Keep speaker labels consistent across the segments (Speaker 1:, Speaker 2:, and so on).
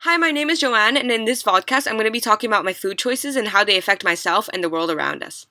Speaker 1: Hi, my name is Joanne, and in this vodcast, I'm going to be talking about my food choices and how they affect myself and the world around us.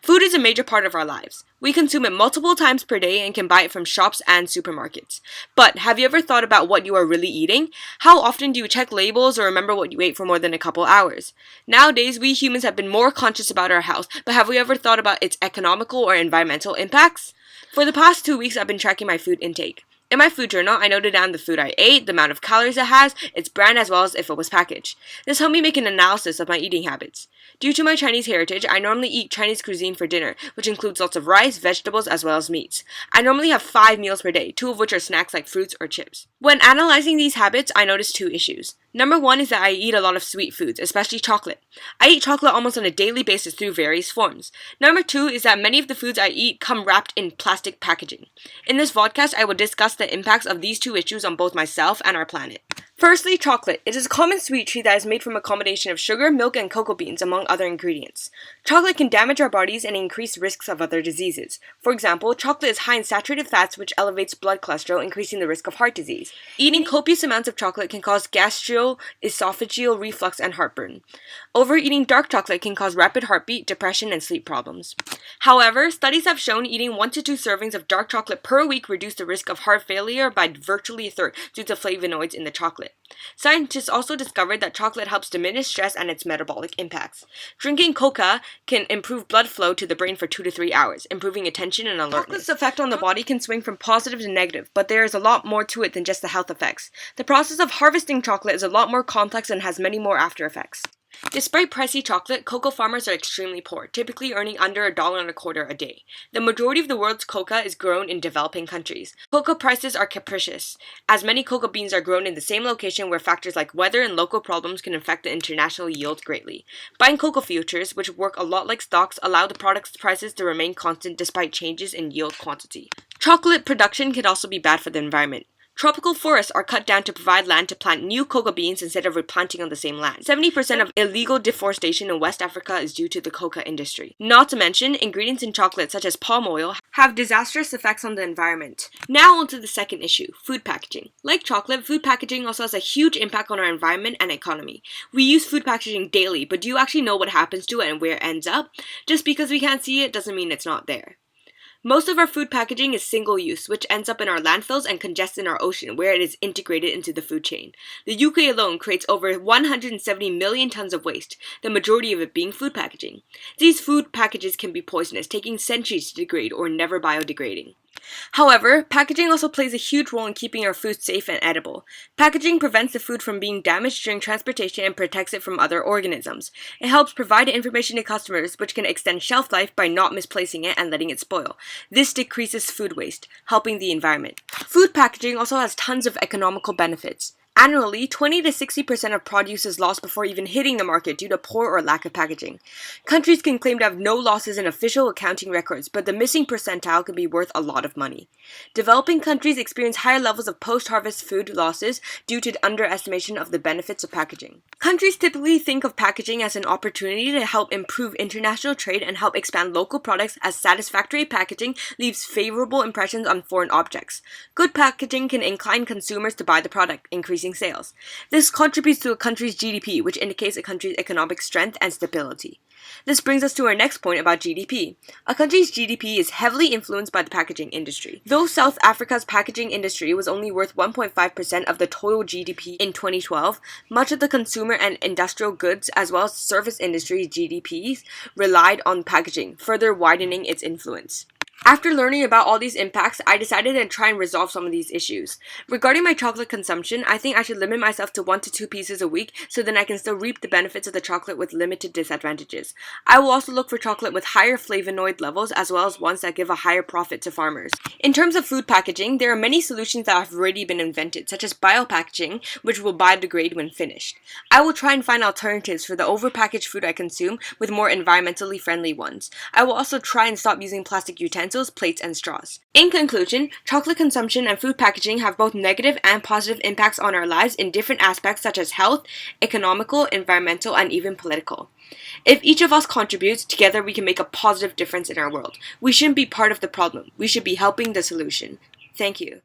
Speaker 1: Food is a major part of our lives. We consume it multiple times per day and can buy it from shops and supermarkets. But have you ever thought about what you are really eating? How often do you check labels or remember what you ate for more than a couple hours? Nowadays, we humans have been more conscious about our health, but have we ever thought about its economical or environmental impacts? For the past 2 weeks, I've been tracking my food intake. In my food journal, I noted down the food I ate, the amount of calories it has, its brand, as well as if it was packaged. This helped me make an analysis of my eating habits. Due to my Chinese heritage, I normally eat Chinese cuisine for dinner, which includes lots of rice, vegetables, as well as meats. I normally have 5 meals per day, 2 of which are snacks like fruits or chips. When analyzing these habits, I noticed 2 issues. Number 1 is that I eat a lot of sweet foods, especially chocolate. I eat chocolate almost on a daily basis through various forms. Number 2 is that many of the foods I eat come wrapped in plastic packaging. In this vodcast, I will discuss the impacts of these 2 issues on both myself and our planet. Firstly, chocolate. It is a common sweet treat that is made from a combination of sugar, milk, and cocoa beans, among other ingredients. Chocolate can damage our bodies and increase risks of other diseases. For example, chocolate is high in saturated fats, which elevates blood cholesterol, increasing the risk of heart disease. Eating copious amounts of chocolate can cause gastroesophageal reflux and heartburn. Overeating dark chocolate can cause rapid heartbeat, depression, and sleep problems. However, studies have shown eating 1 to 2 servings of dark chocolate per week reduce the risk of heart failure by virtually a third due to flavonoids in the chocolate. Scientists also discovered that chocolate helps diminish stress and its metabolic impacts. Drinking coca can improve blood flow to the brain for 2 to 3 hours, improving attention and alertness. Chocolate's effect on the body can swing from positive to negative, but there is a lot more to it than just the health effects. The process of harvesting chocolate is a lot more complex and has many more after effects. Despite pricey chocolate, cocoa farmers are extremely poor, typically earning under $1.25 a day. The majority of the world's coca is grown in developing countries. Cocoa prices are capricious, as many cocoa beans are grown in the same location where factors like weather and local problems can affect the international yield greatly. Buying cocoa futures, which work a lot like stocks, allow the product's prices to remain constant despite changes in yield quantity. Chocolate production can also be bad for the environment. Tropical forests are cut down to provide land to plant new cocoa beans instead of replanting on the same land. 70% of illegal deforestation in West Africa is due to the coca industry. Not to mention, ingredients in chocolate such as palm oil have disastrous effects on the environment. Now onto the second issue, food packaging. Like chocolate, food packaging also has a huge impact on our environment and economy. We use food packaging daily, but do you actually know what happens to it and where it ends up? Just because we can't see it doesn't mean it's not there. Most of our food packaging is single-use, which ends up in our landfills and congests in our ocean, where it is integrated into the food chain. The UK alone creates over 170 million tons of waste, the majority of it being food packaging. These food packages can be poisonous, taking centuries to degrade or never biodegrading. However, packaging also plays a huge role in keeping our food safe and edible. Packaging prevents the food from being damaged during transportation and protects it from other organisms. It helps provide information to customers, which can extend shelf life by not misplacing it and letting it spoil. This decreases food waste, helping the environment. Food packaging also has tons of economical benefits. Annually, 20 to 60% of produce is lost before even hitting the market due to poor or lack of packaging. Countries can claim to have no losses in official accounting records, but the missing percentile can be worth a lot of money. Developing countries experience higher levels of post-harvest food losses due to underestimation of the benefits of packaging. Countries typically think of packaging as an opportunity to help improve international trade and help expand local products, as satisfactory packaging leaves favorable impressions on foreign objects. Good packaging can incline consumers to buy the product, increasing sales. This contributes to a country's GDP, which indicates a country's economic strength and stability. This brings us to our next point about GDP. A country's GDP is heavily influenced by the packaging industry. Though South Africa's packaging industry was only worth 1.5% of the total GDP in 2012, much of the consumer and industrial goods as well as service industry GDPs relied on packaging, further widening its influence. After learning about all these impacts, I decided to try and resolve some of these issues. Regarding my chocolate consumption, I think I should limit myself to 1 to 2 pieces a week so then I can still reap the benefits of the chocolate with limited disadvantages. I will also look for chocolate with higher flavonoid levels as well as ones that give a higher profit to farmers. In terms of food packaging, there are many solutions that have already been invented, such as biopackaging, which will biodegrade when finished. I will try and find alternatives for the overpackaged food I consume with more environmentally friendly ones. I will also try and stop using plastic utensils, plates, and straws. In conclusion, chocolate consumption and food packaging have both negative and positive impacts on our lives in different aspects such as health, economical, environmental, and even political. If each of us contributes, together we can make a positive difference in our world. We shouldn't be part of the problem. We should be helping the solution. Thank you.